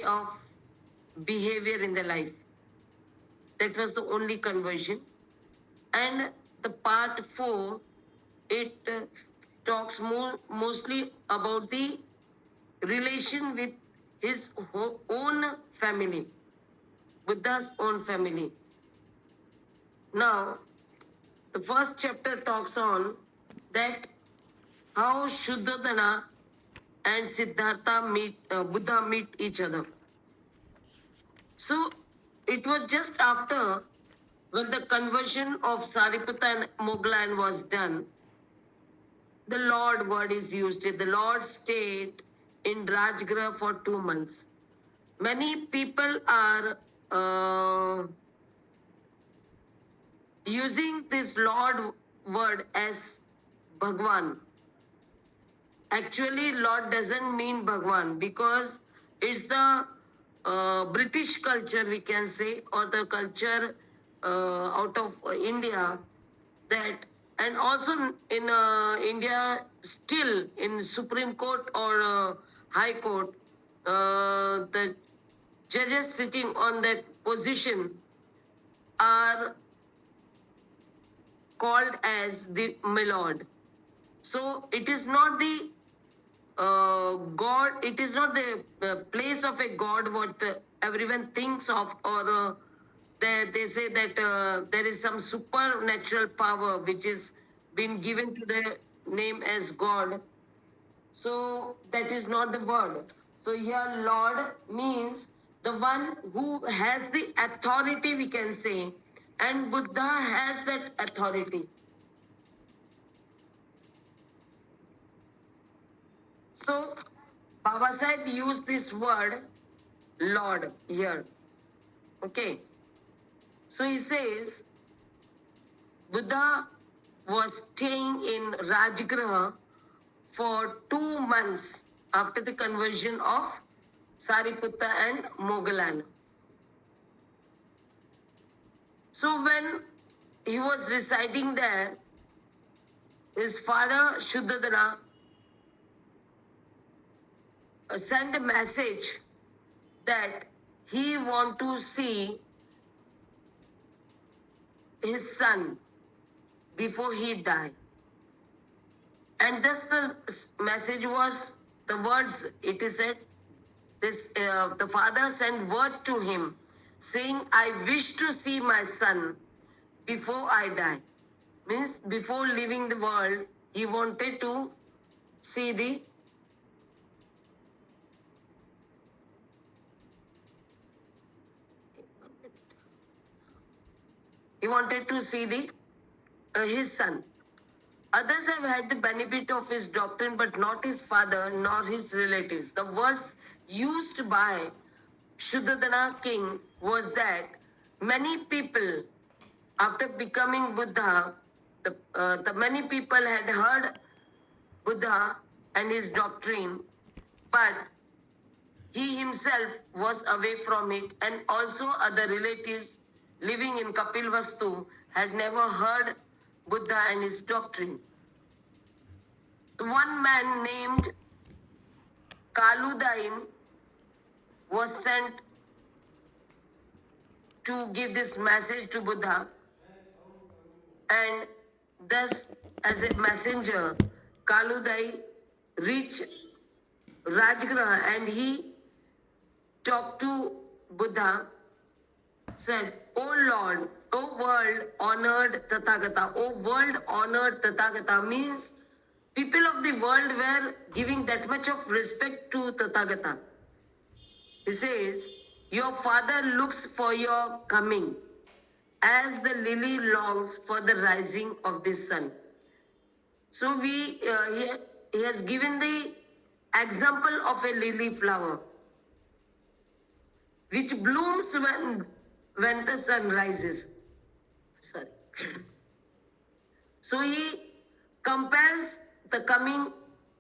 of behavior in the life. That was the only conversion. And the part 4, it talks mostly about the relation with his own family, Buddha's own family. Now, the first chapter talks on that how Suddodana and Buddha meet each other. So it was just after when the conversion of Sariputta and Mogglan was done, the Lord word is used. The Lord stayed in Rajgriha for 2 months. Many people are using this Lord word as Bhagwan. Actually, Lord doesn't mean Bhagwan because it's the British culture, we can say, or the culture out of India that, and also in India, still in Supreme Court or High Court, the judges sitting on that position are called as the my lord. So it is not the God, it is not the place of a God what everyone thinks of, or they say that there is some supernatural power which is been given to the name as God. So that is not the word. So here, Lord means the one who has the authority, we can say, and Buddha has that authority. So Baba Sahib used this word Lord here. Okay. So he says Buddha was staying in Rajgriha for 2 months after the conversion of Sariputta and Mogglan. So when he was residing there, his father Suddodana sent a message that he want to see his son before he died. And thus the message was, the words it is said, this the father sent word to him saying, I wish to see my son before I die. Means before leaving the world, he wanted to see the his son. Others have had the benefit of his doctrine, but not his father nor his relatives. The words used by Suddodana king was that many people, after becoming Buddha, the many people had heard Buddha and his doctrine, but he himself was away from it, and also other relatives living in Kapilvastu had never heard Buddha and his doctrine. One man named Kaludain was sent to give this message to Buddha, and thus, as a messenger, Kaludai reached Rajgriha and he talked to Buddha, said, O Lord, O world honored Tathagata, O world honored Tathagata, means people of the world were giving that much of respect to Tathagata. He says, your father looks for your coming as the lily longs for the rising of the sun. So he has given the example of a lily flower which blooms when the sun rises. Sorry. So he compares the coming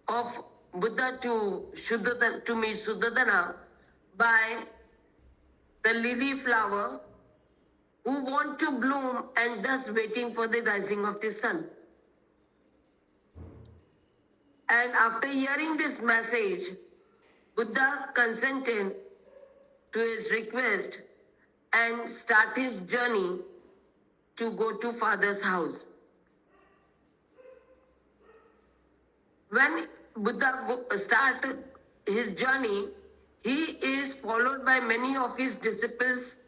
of Buddha to meet Suddodana by the lily flower who want to bloom and thus waiting for the rising of the sun. And after hearing this message, Buddha consented to his request and start his journey to go to father's house. When Buddha start his journey, he is followed by many of his disciples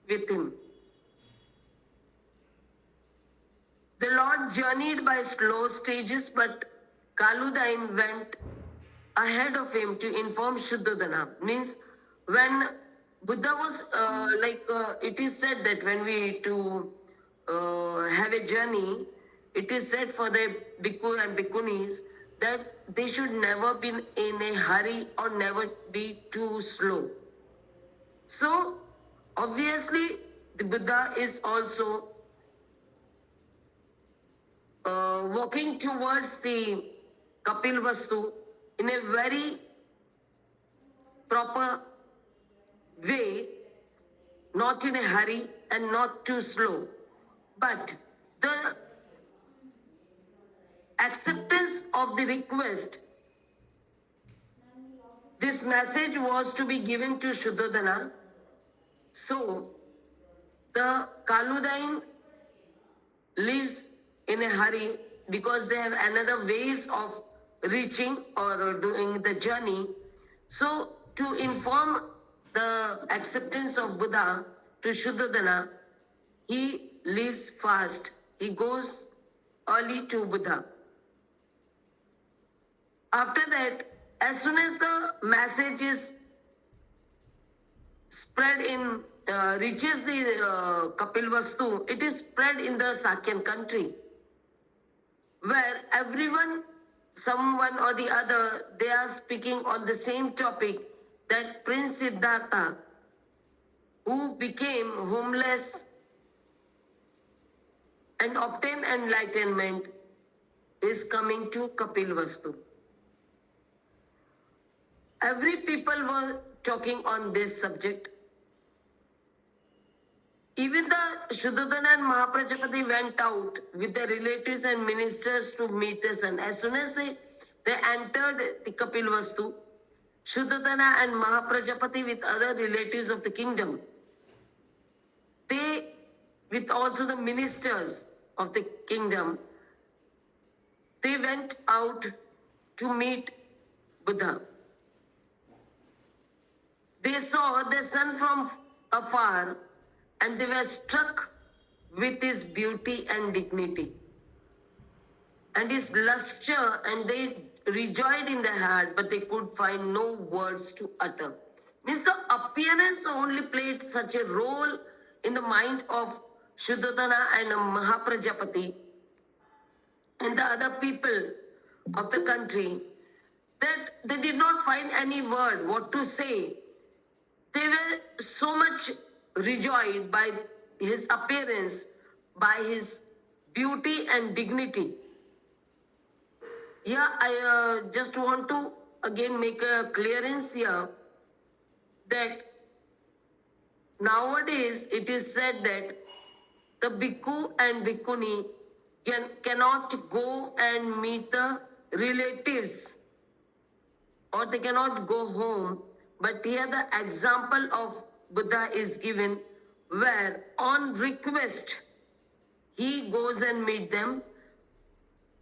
with him. The Lord journeyed by slow stages, but Kaludain went ahead of him to inform Suddodana. Means when Buddha was it is said that when we to have a journey, it is said for the bhikkhu and bhikkhunis that they should never be in a hurry or never be too slow. So obviously the Buddha is also walking towards the Kapil Vastu in a very proper way, not in a hurry and not too slow. But the acceptance of the request, this message was to be given to Suddodana. So the Kaludain lives in a hurry because they have another ways of reaching or doing the journey. So to inform the acceptance of Buddha to Suddodana, he leaves fast. He goes early to Buddha. After that, as soon as the message is spread in, reaches the Kapil Vastu, it is spread in the Sakyan country, where everyone, someone or the other, they are speaking on the same topic, that Prince Siddhartha, who became homeless and obtained enlightenment, is coming to Kapil Vastu. Every people were talking on this subject. Even the Suddodana and Mahaprajapati went out with their relatives and ministers to meet the son. As soon as they entered the Kapil Vastu, Suddodana and Mahaprajapati with other relatives of the kingdom, they, with also the ministers of the kingdom, they went out to meet Buddha. They saw the sun from afar and they were struck with his beauty and dignity and his luster, and they rejoiced in their heart, but they could find no words to utter. Means the appearance only played such a role in the mind of Suddodana and Mahaprajapati and the other people of the country that they did not find any word what to say. They were so much rejoiced by his appearance, by his beauty and dignity. Yeah, I just want to again make a clearance here that nowadays it is said that the bhikkhu and bhikkhuni cannot go and meet the relatives or they cannot go home. But here the example of Buddha is given where on request he goes and meet them.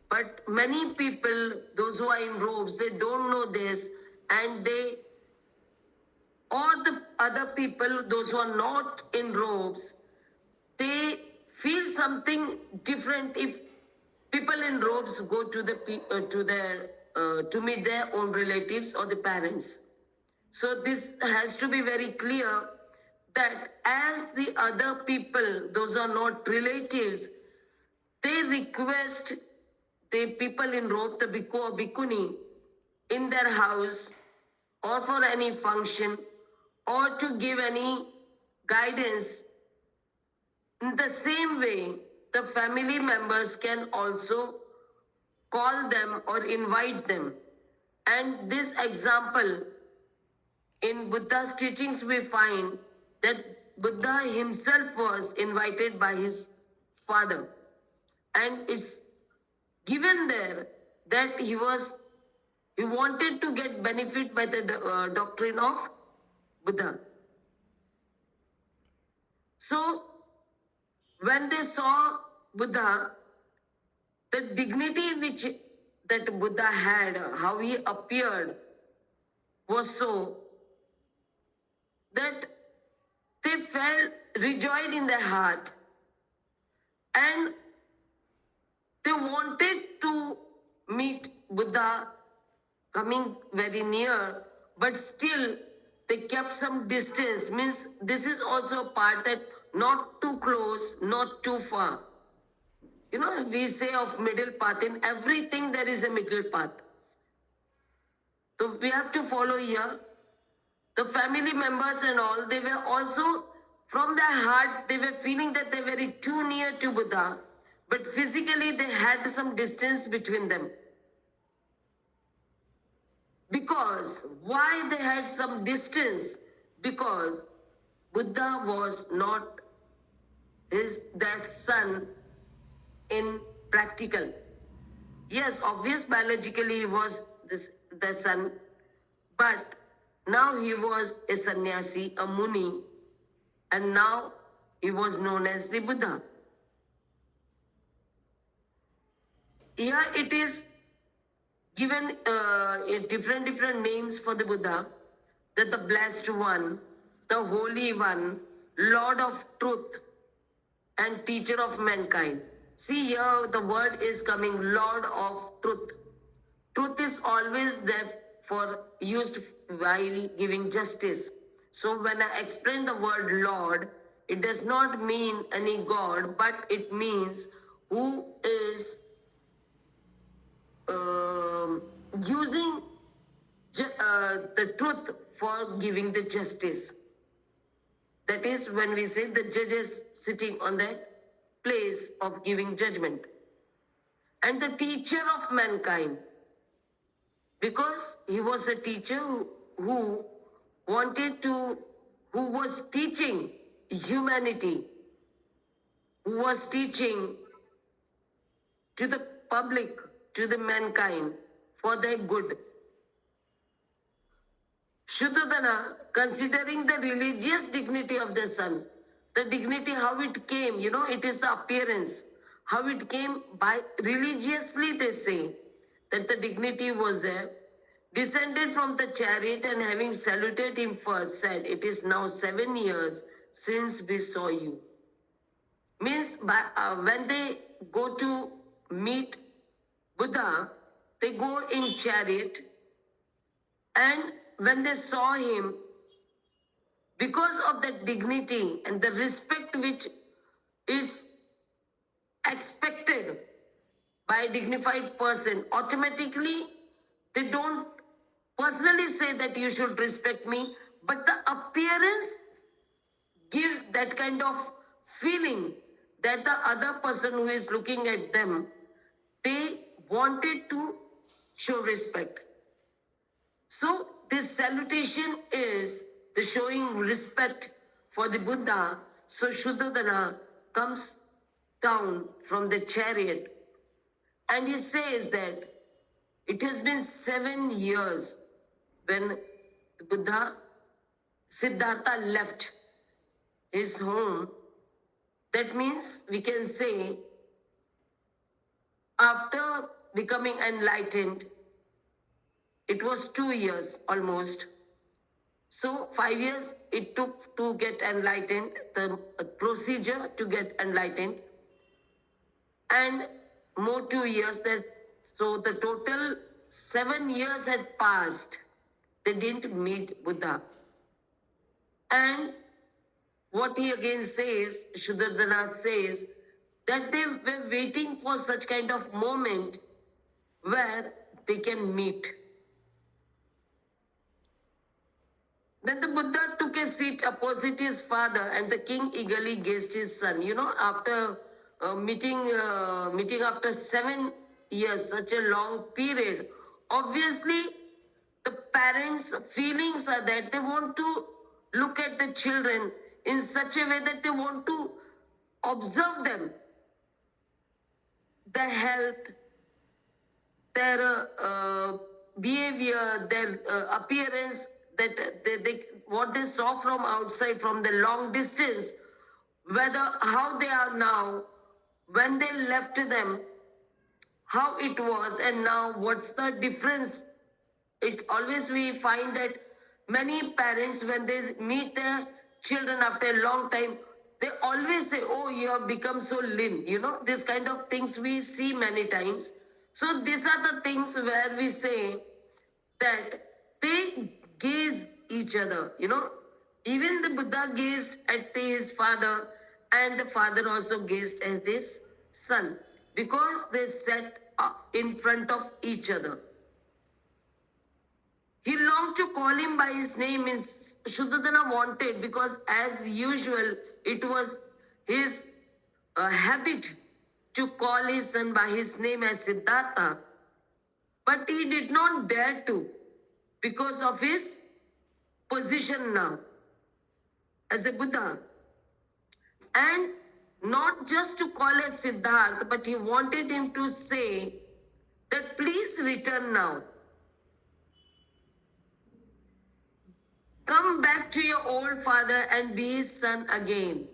But many people, those who are in robes, they don't know this, and they, or the other people, those who are not in robes, they feel something different if people in robes go to to meet their own relatives or the parents. So this has to be very clear that as the other people, those are not relatives, they request the people in robe, the bhikkhu or bhikkhuni, in their house or for any function or to give any guidance. In the same way, the family members can also call them or invite them. And this example, in Buddha's teachings, we find that Buddha himself was invited by his father. And it's given there that he wanted to get benefit by the doctrine of Buddha. So when they saw Buddha, the dignity which that Buddha had, how he appeared, was so that they felt rejoiced in their heart, and they wanted to meet Buddha coming very near, but still they kept some distance. Means this is also a part that not too close, not too far. You know, we say of middle path. In everything there is a middle path. So we have to follow here. The family members and all, they were also, from their heart, they were feeling that they were very too near to Buddha, but physically they had some distance between them. Because, why they had some distance? Because Buddha was not their son in practical. Yes, obvious biologically he was their son, but now he was a sannyasi, a muni, and now he was known as the Buddha. Here it is given different names for the Buddha, that the blessed one, the holy one, Lord of truth, and teacher of mankind. See here the word is coming, Lord of truth. Truth is always there for used while giving justice. So when I explain the word Lord, it does not mean any God, but it means who is using the truth for giving the justice. That is when we say the judges sitting on the place of giving judgment. And the teacher of mankind, because he was a teacher who wanted to, who was teaching humanity, who was teaching to the public, to the mankind, for their good. Suddodana, considering the religious dignity of the son, the dignity, how it came, you know, it is the appearance. How it came by religiously, they say that the dignity was there. Descended from the chariot and having saluted him first, said, "It is now 7 years since we saw you." Means when they go to meet Buddha, they go in chariot, and when they saw him, because of that dignity and the respect which is expected by a dignified person, automatically they don't personally say that you should respect me, but the appearance gives that kind of feeling that the other person who is looking at them, they wanted to show respect. So this salutation is the showing respect for the Buddha. So Suddodana comes down from the chariot and he says that it has been 7 years when the Buddha, Siddhartha, left his home. That means we can say after becoming enlightened, it was 2 years almost. So 5 years it took to get enlightened, the procedure to get enlightened, and more 2 years. That so the total 7 years had passed. They didn't meet Buddha. And what he again says, Suddodana says, that they were waiting for such kind of moment where they can meet. Then the Buddha took a seat opposite his father, and the king eagerly gazed his son. You know, after meeting after 7 years, such a long period, obviously the parents' feelings are that they want to look at the children in such a way that they want to observe them, their health, their behavior, their appearance, that they what they saw from outside, from the long distance, whether how they are now, when they left them, how it was, and now what's the difference. It always we find that many parents, when they meet their children after a long time, they always say, oh, you have become so lean, this kind of things we see many times. So these are the things where we say that they gaze each other, even the Buddha gazed at his father, and the father also gazed at his son, because they sat in front of each other. He longed to call him by his name, means Suddodana wanted, because as usual, it was his habit to call his son by his name as Siddhartha. But he did not dare to, because of his position now as a Buddha. And not just to call as Siddhartha, but he wanted him to say that please return now. Come back to your old father and be his son again.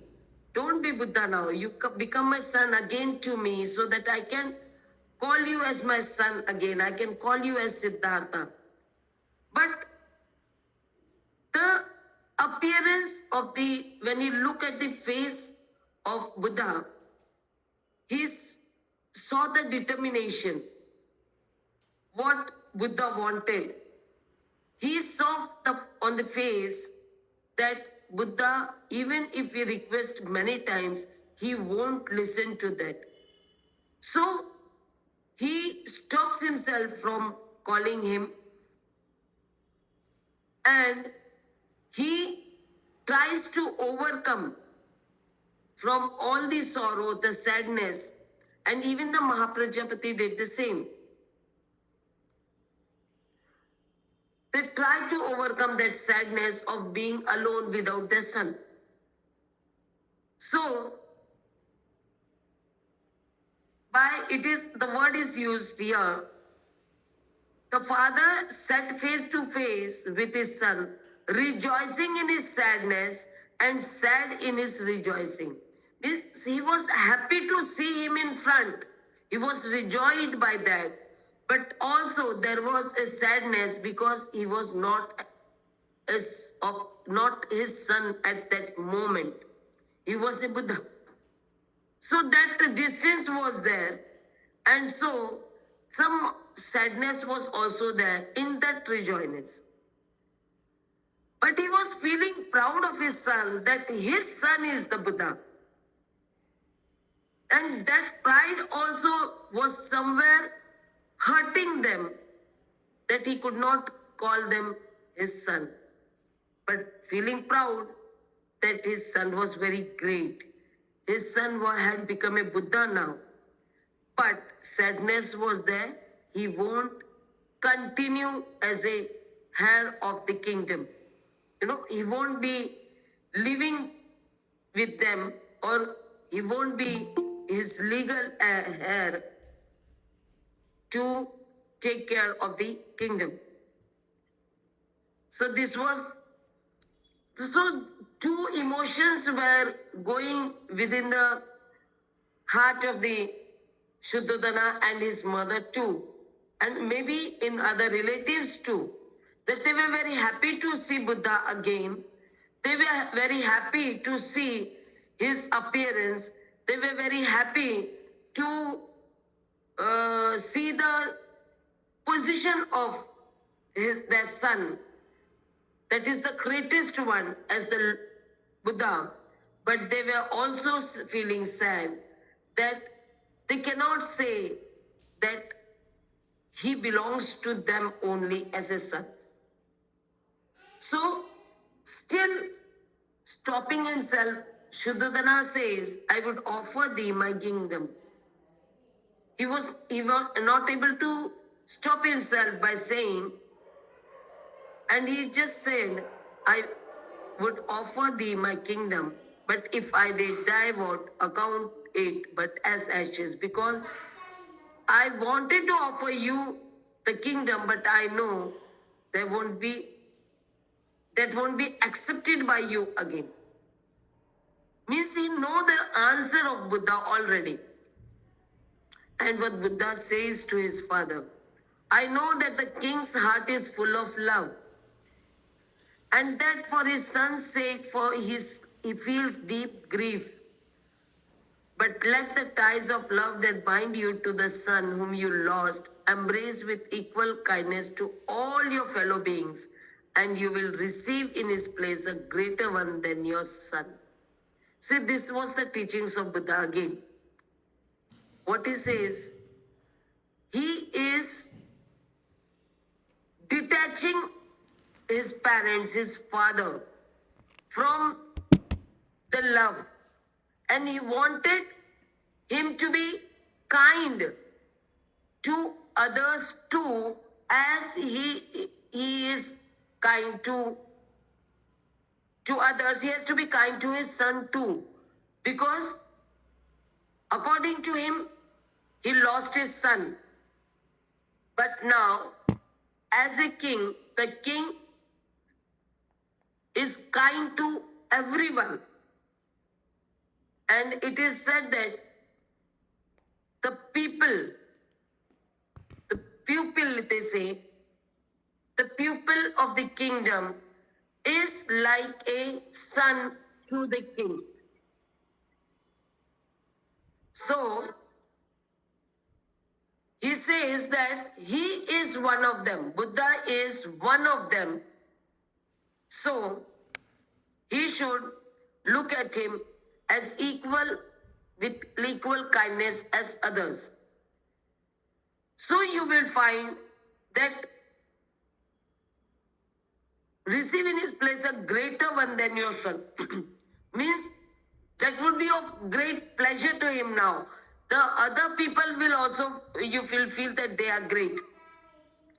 Don't be Buddha now. You become my son again to me, so that I can call you as my son again. I can call you as Siddhartha. But the appearance of when you look at the face of Buddha, he saw the determination, what Buddha wanted. He saw on the face that Buddha, even if we request many times, he won't listen to that. So he stops himself from calling him, and he tries to overcome from all the sorrow, the sadness, and even the Mahaprajapati did the same. They tried to overcome that sadness of being alone without their son. So, the word is used here. The father sat face to face with his son, rejoicing in his sadness and sad in his rejoicing. He was happy to see him in front. He was rejoiced by that. But also there was a sadness because he was not his son at that moment. He was a Buddha. So that distance was there. And so some sadness was also there in that rejoicing. But he was feeling proud of his son, that his son is the Buddha. And that pride also was somewhere hurting them, that he could not call them his son. But feeling proud that his son was very great. His son had become a Buddha now. But sadness was there. He won't continue as a heir of the kingdom. He won't be living with them, or he won't be his legal heir to take care of the kingdom. So two emotions were going within the heart of the Suddodana and his mother too, and maybe in other relatives too, that they were very happy to see Buddha again. They were very happy to see his appearance. They were very happy to see the position of their son. That is the greatest one as the Buddha. But they were also feeling sad that they cannot say that he belongs to them only as a son. So, still stopping himself, Suddodana says, I would offer thee my kingdom. He was not able to stop himself by saying, and he just said, I would offer thee my kingdom, but if I did die, what account it but as ashes, because I wanted to offer you the kingdom, but I know that won't be accepted by you again. Means he know the answer of Buddha already. And what Buddha says to his father, I know that the king's heart is full of love, and that for his son's sake, he feels deep grief. But let the ties of love that bind you to the son whom you lost embrace with equal kindness to all your fellow beings, and you will receive in his place a greater one than your son. See, this was the teachings of Buddha again. What he says, he is detaching his parents, his father, from the love, and he wanted him to be kind to others too, as he is kind to others. He has to be kind to his son too, because according to him, he lost his son. But now, as a king, the king is kind to everyone. And it is said that the people, the pupil, they say, the pupil of the kingdom is like a son to the king. So, he says that he is one of them. Buddha is one of them. So, he should look at him as equal, with equal kindness as others. So you will find that receive in his place a greater one than your son. Means that would be of great pleasure to him now. The other people will also, you will feel that they are great.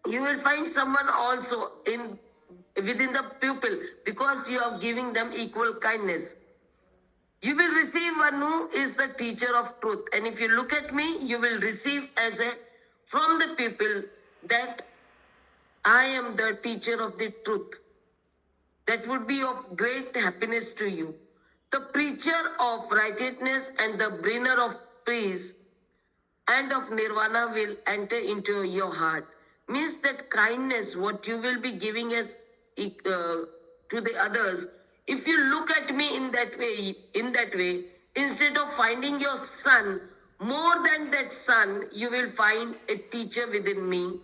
You will find someone also within the pupil, because you are giving them equal kindness. You will receive one who is the teacher of truth. And if you look at me, you will receive from the people that I am the teacher of the truth. That would be of great happiness to you. The preacher of righteousness and the bringer of peace and of nirvana will enter into your heart. Means that kindness, what you will be giving as to the others, if you look at me in that way, instead of finding your son, more than that son, you will find a teacher within me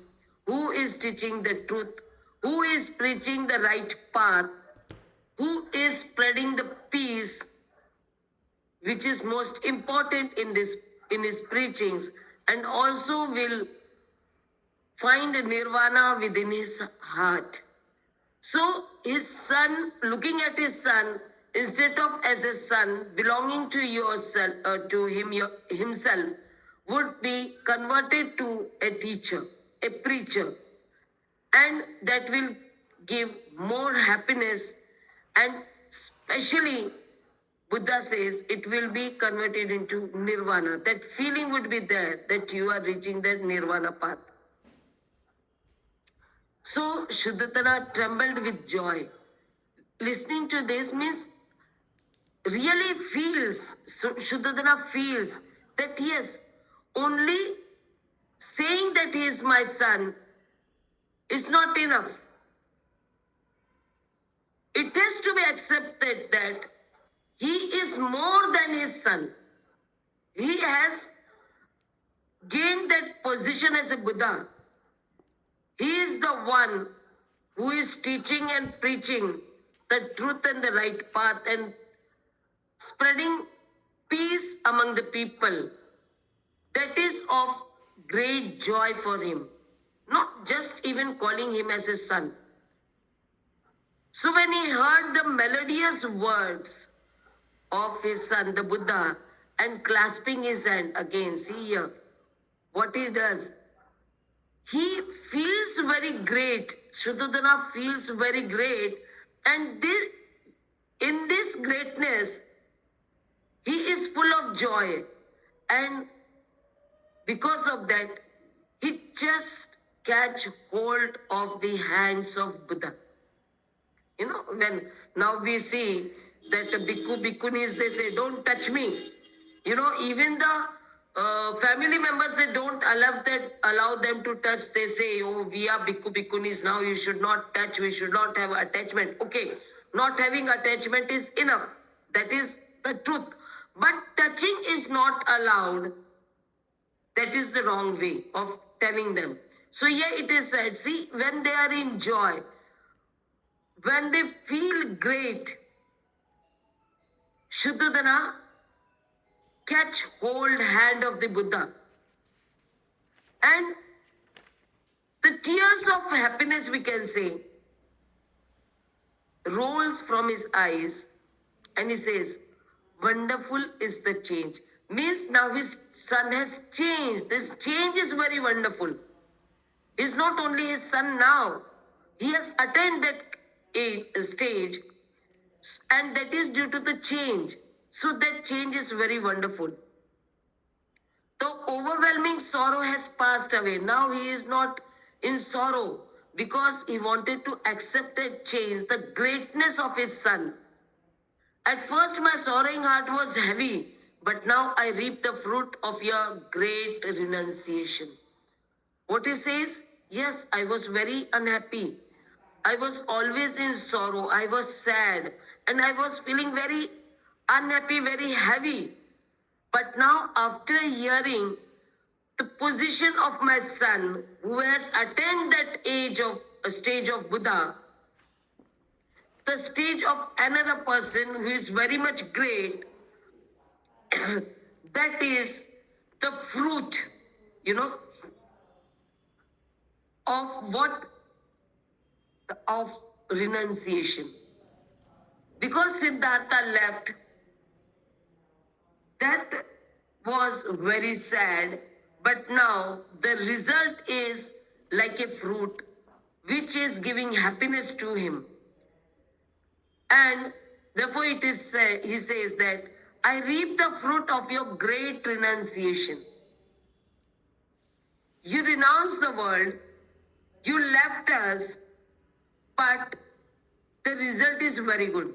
who is teaching the truth, who is preaching the right path, who is spreading the peace, which is most important in his preachings, and also will find nirvana within his heart. So his son, looking at his son, instead of as a son belonging to yourself, to himself, would be converted to a teacher, a preacher, and that will give more happiness. And especially Buddha says it will be converted into nirvana. That feeling would be there that you are reaching that nirvana path. So Suddodana trembled with joy. Listening to this means really feels, so Suddodana feels that yes, only saying that he is my son is not enough. It has to be accepted that he is more than his son. He has gained that position as a Buddha. He is the one who is teaching and preaching the truth and the right path and spreading peace among the people. That is of great joy for him. Not just even calling him as his son. So when he heard the melodious words of his son, the Buddha, and clasping his hand again, see here, what he does. He feels very great. Suddodana feels very great. And in this greatness, he is full of joy. And because of that, he just catch hold of the hands of Buddha. You know, when now we see that bhikkhu, bhikkhunis, they say, don't touch me. You know, even the family members, they don't allow them to touch. They say, oh, we are bhikkhu, bhikkhunis now, you should not touch, we should not have attachment. Okay, not having attachment is enough. That is the truth. But touching is not allowed. That is the wrong way of telling them. So here it is said, see, when they are in joy, when they feel great, Suddodana catch hold hand of the Buddha. And the tears of happiness, we can say, rolls from his eyes, and he says, wonderful is the change. Means now his son has changed. This change is very wonderful. He's not only his son now, he has attained that stage, and that is due to the change. So that change is very wonderful. The overwhelming sorrow has passed away. Now he is not in sorrow because he wanted to accept that change, the greatness of his son. At first, my sorrowing heart was heavy, but now I reap the fruit of your great renunciation. What he says? Yes, I was very unhappy. I was always in sorrow. I was sad and I was feeling very unhappy, very heavy. But now, after hearing the position of my son, who has attained that stage of Buddha, the stage of another person who is very much great, that is the fruit, you know, of what? Of renunciation. Because Siddhartha left, that was very sad, but now the result is like a fruit which is giving happiness to him. And therefore it is he says that I reap the fruit of your great renunciation. You renounced the world, you left us, but the result is very good.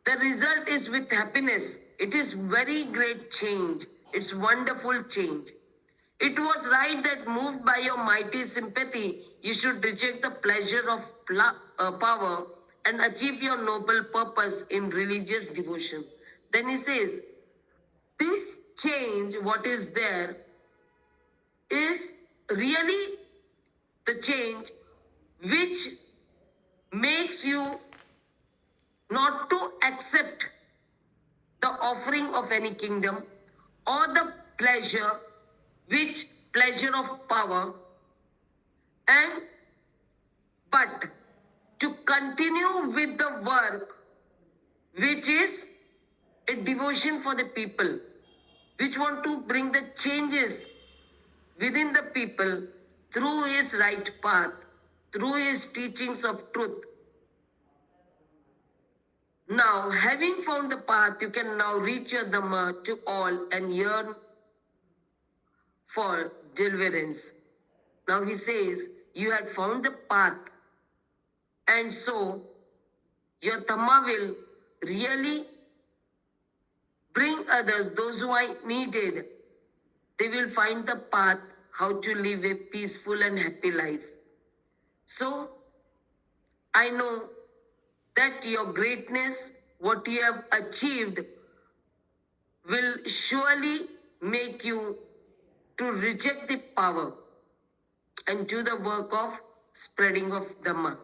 The result is with happiness. It is very great change. It's wonderful change. It was right that moved by your mighty sympathy, you should reject the pleasure of power and achieve your noble purpose in religious devotion. Then he says, this change, what is there, is really the change which makes you not to accept the offering of any kingdom or the pleasure of power, and but to continue with the work which is a devotion for the people, which want to bring the changes within the people through his right path, through his teachings of truth. Now, having found the path, you can now reach your Dhamma to all and yearn for deliverance. Now he says, you had found the path, and so your Dhamma will really bring others, those who are needed. They will find the path how to live a peaceful and happy life. So, I know that your greatness, what you have achieved, will surely make you to reject the power and do the work of spreading of Dhamma.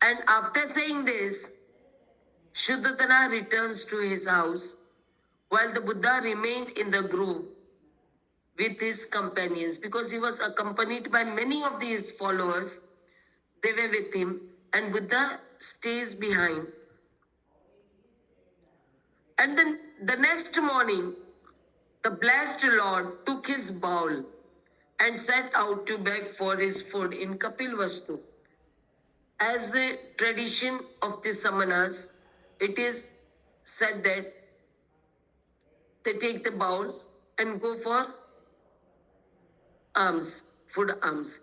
And after saying this, Suddodana returns to his house while the Buddha remained in the grove with his companions, because he was accompanied by many of these followers. They were with him, and Buddha stays behind. And then the next morning, the blessed Lord took his bowl and set out to beg for his food in Kapilvastu. As the tradition of the Samanas, it is said that they take the bowl and go for alms, food alms.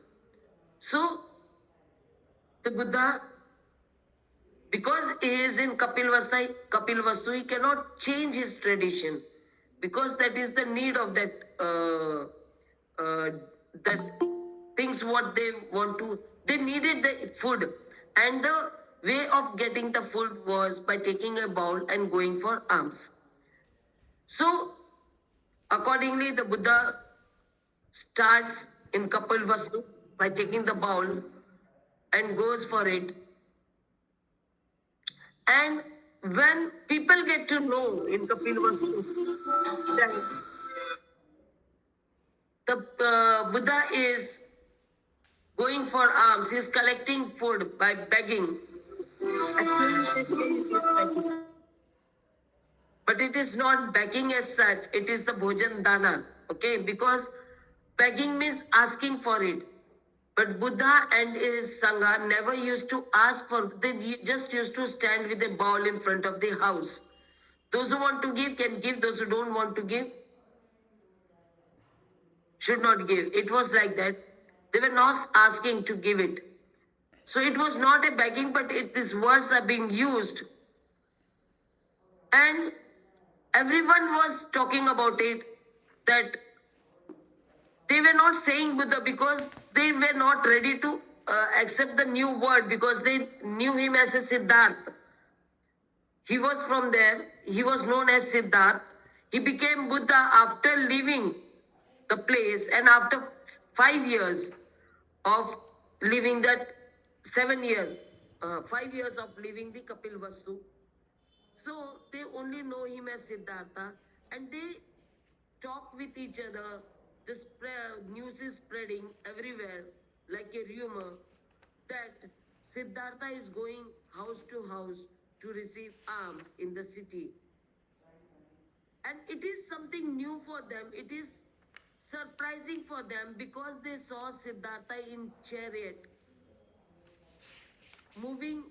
So the Buddha because he is in Kapil Vastu, he cannot change his tradition because that is the need of that things what they want to. They needed the food, and the way of getting the food was by taking a bowl and going for alms. So accordingly, the Buddha starts in Kapil Vastu by taking the bowl and goes for it. And when people get to know in Kapil Vastu that the Buddha is going for alms, he is collecting food by begging. Actually, they say it is begging. But it is not begging as such, it is the bhojan dana. Okay, because begging means asking for it. But Buddha and his Sangha never used to ask for, they just used to stand with a bowl in front of the house. Those who want to give can give, those who don't want to give should not give. It was like that. They were not asking to give it. So it was not a begging, but these words are being used. And everyone was talking about it, that they were not saying Buddha because they were not ready to accept the new word because they knew him as a Siddhartha. He was from there. He was known as Siddhartha. He became Buddha after leaving the place and after 5 years of leaving that 7 years, 5 years of leaving the Kapil Vastu. So they only know him as Siddhartha and they talk with each other. This news is spreading everywhere like a rumor that Siddhartha is going house to house to receive alms in the city. And it is something new for them. It is surprising for them because they saw Siddhartha in chariot, moving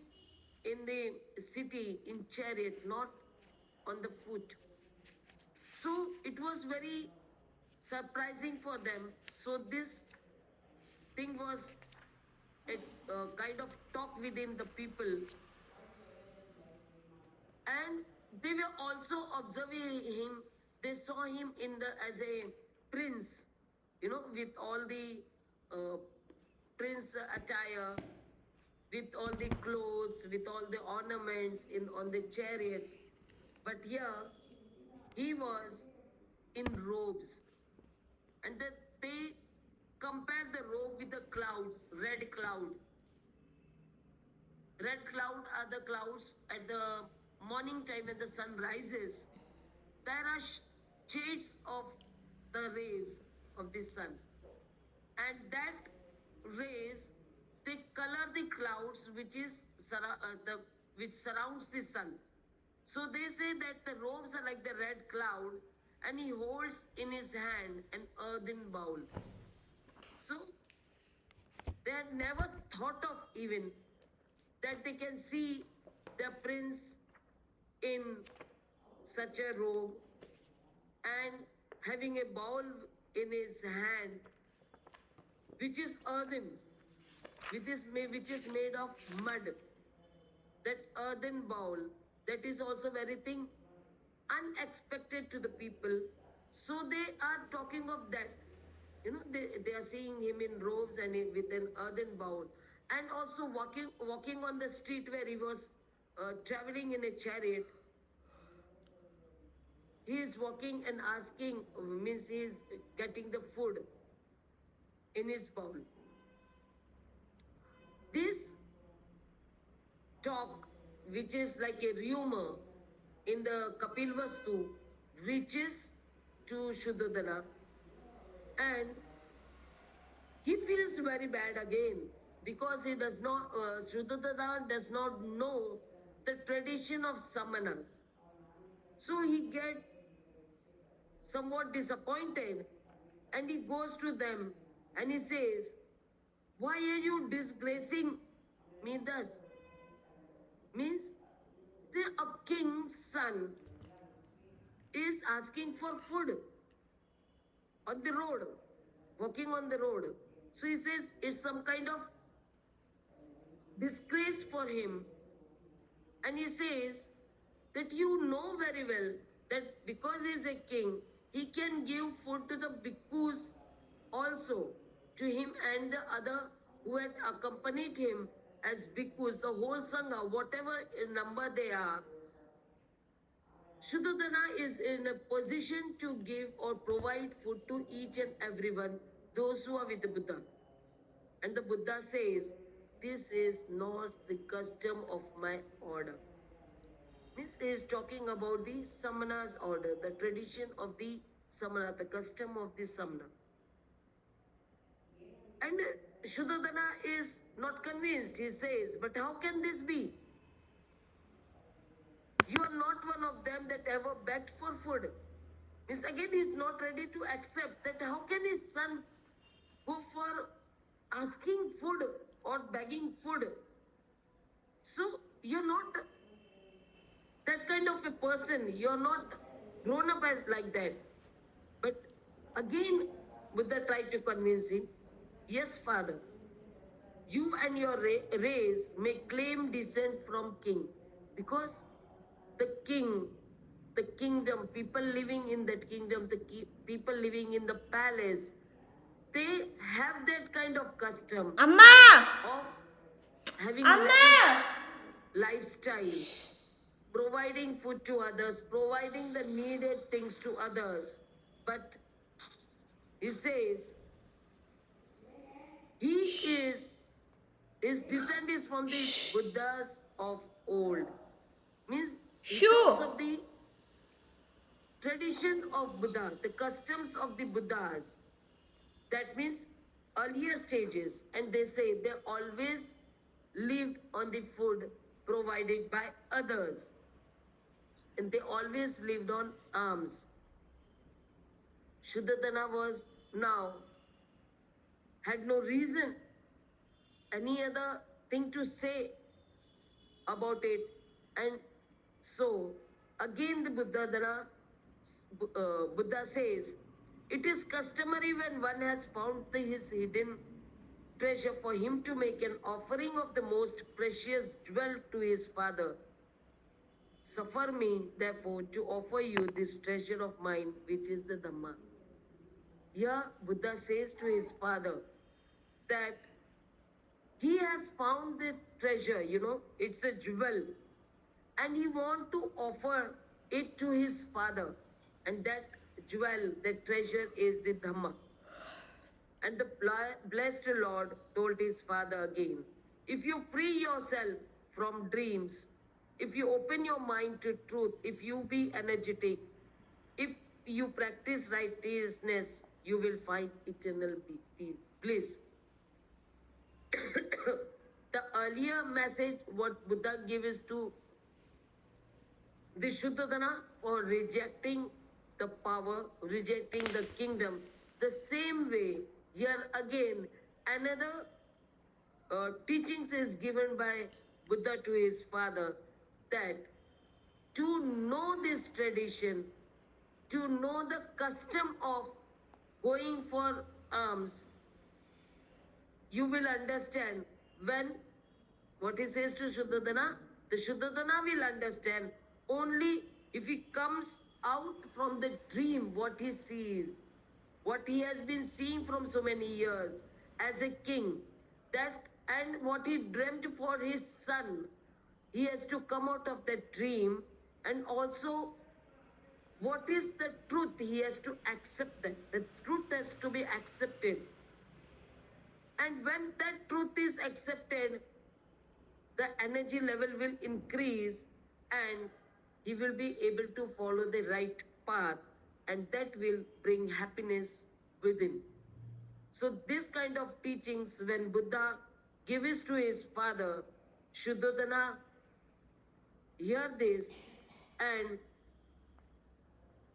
in the city in chariot, not on the foot. So it was very surprising for them. So this thing was a kind of talk within the people, and they were also observing him. They saw him in the as a prince, with all the uh, prince attire, with all the clothes, with all the ornaments in on the chariot. But here he was in robes, and that they compare the robe with the clouds, red cloud. Red cloud are the clouds at the morning time when the sun rises. There are shades of the rays of the sun. And that rays, they color the clouds which surrounds the sun. So they say that the robes are like the red cloud and he holds in his hand an earthen bowl. So they had never thought of even that they can see the prince in such a robe and having a bowl in his hand, which is earthen, which is made of mud. That earthen bowl, that is also very thing unexpected to the people. So they are talking of that. They are seeing him in robes and with an earthen bowl. And also walking on the street where he was traveling in a chariot. He is walking and asking, means he is getting the food in his bowl. This talk, which is like a rumor in the Kapil Vastu, reaches to Suddodana, and he feels very bad again because he does not, Suddodana does not know the tradition of samanas. So he gets somewhat disappointed and he goes to them and he says, "Why are you disgracing me thus?" Means a king's son is asking for food on the road, walking on the road. So he says it's some kind of disgrace for him And he says that you know very well that because he is a king, he can give food to the bhikkhus also, to him and the other who had accompanied him as bhikkhus, the whole sangha, whatever number they are. Suddodana is in a position to give or provide food to each and everyone, those who are with the Buddha. And the Buddha says, this is not the custom of my order. This is talking about the Samana's order, the tradition of the Samana, the custom of the Samana. And Suddodana is not convinced. He says, but how can this be? You are not one of them that ever begged for food. Means again, he is not ready to accept that how can his son go for asking food or begging food? So you're not that kind of a person. You're not grown up as like that. But again, Buddha tried to convince him, yes, father, you and your race may claim descent from king, because the king, the kingdom, people living in that kingdom, the people living in the palace, they have that kind of custom Amma! of having Amma! lavish lifestyle, providing food to others, providing the needed things to others. But he says, his descent is from the Buddhas of old. Means he talks of the tradition of Buddha, the customs of the Buddhas. That means earlier stages. And they say they always lived on the food provided by others. And they always lived on alms. Suddodana was now, had no reason, any other thing to say about it. And so, again the Buddha says, it is customary when one has found his hidden treasure for him to make an offering of the most precious jewel to his father. Suffer me, therefore, to offer you this treasure of mine, which is the Dhamma. Here, Buddha says to his father that he has found the treasure, it's a jewel, and he wants to offer it to his father. And that jewel, that treasure is the Dhamma. And the blessed Lord told his father again, if you free yourself from dreams, if you open your mind to truth, if you be energetic, if you practice righteousness, you will find eternal bliss. The earlier message what Buddha gave is to the Suddodana for rejecting the power, rejecting the kingdom. The same way, here again, another teachings is given by Buddha to his father, that to know this tradition, to know the custom of going for alms, you will understand when what he says to Suddodana, the Suddodana will understand only if he comes out from the dream, what he sees, what he has been seeing from so many years as a king, that and what he dreamt for his son. He has to come out of that dream, and also what is the truth, he has to accept that. The truth has to be accepted. And when that truth is accepted, the energy level will increase and he will be able to follow the right path, and that will bring happiness within. So this kind of teachings, when Buddha gives to his father, Suddodana hear this, and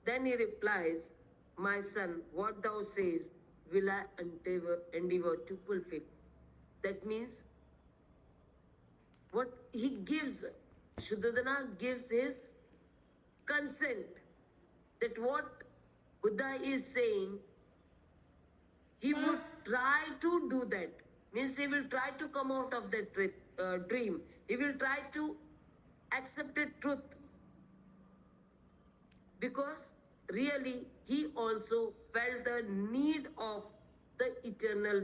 then he replies, my son, what thou sayest will I endeavor to fulfill. That means what he gives, Suddodana gives his consent, that what Buddha is saying, he would try to do that. Means he will try to come out of that dream. He will try to accepted truth, because really he also felt the need of the eternal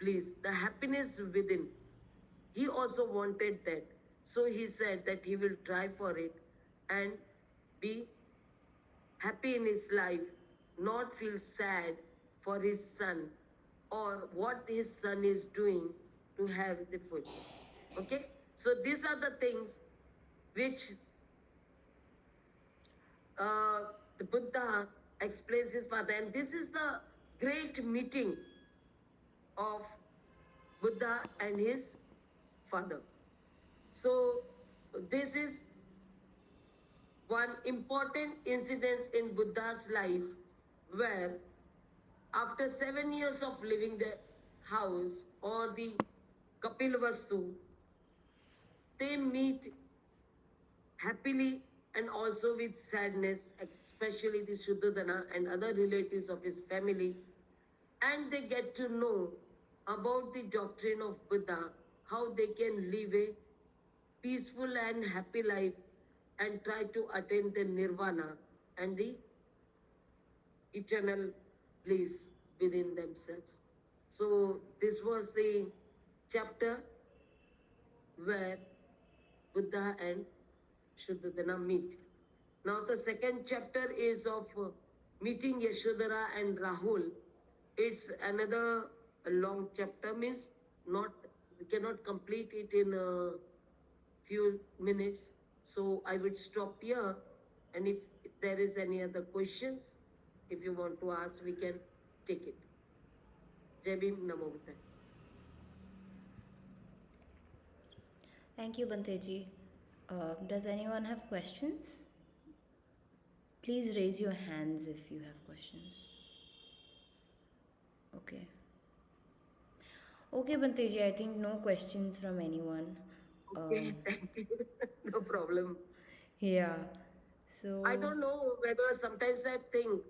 bliss, the happiness within. He also wanted that. So he said that he will try for it and be happy in his life, not feel sad for his son or what his son is doing to have the food. Okay? So these are the things which the Buddha explains his father, and this is the great meeting of Buddha and his father. So this is one important incident in Buddha's life where after 7 years of leaving the house or the Kapilvastu, they meet happily and also with sadness, especially the Suddodana and other relatives of his family, and they get to know about the doctrine of Buddha, how they can live a peaceful and happy life and try to attain the nirvana and the eternal bliss within themselves. So this was the chapter where Buddha and Suddodana meet. Now the second chapter is of meeting Yashodhara and Rahul. It's another long chapter, means not we cannot complete it in a few minutes. So I would stop here, and if there is any other questions, if you want to ask, we can take it. Jai Bhim, Namo Buddhaya. Thank you, Bhanteji. Does anyone have questions? Please raise your hands if you have questions. Okay. Okay, Bhanteji, I think no questions from anyone. Okay, thank you. No problem. Yeah. I So, don't know whether sometimes I think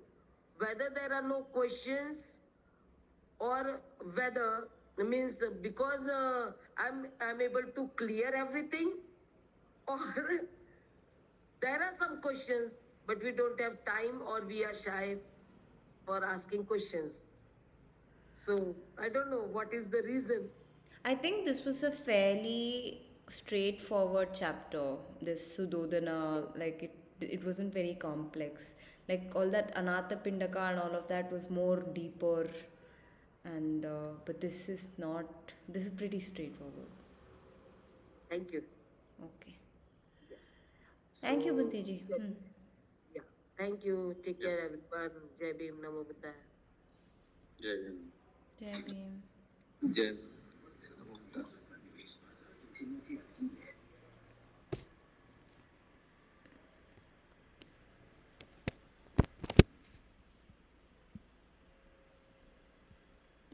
whether there are no questions or whether means because I'm able to clear everything, or there are some questions but we don't have time or we are shy for asking questions. So I don't know what is the reason. I think this was a fairly straightforward chapter. This Suddodana, like it wasn't very complex. Like all that Anatha Pindaka and all of that was more deeper, and but this is not. This is pretty straightforward. Thank you. Okay. Yes. Thank you, So Bhanteji. yeah. Thank you. Take Yeah. care, everyone. Jai Bhim, Namo Buddhaya. Jai Hind. Jai Bhim. Jai.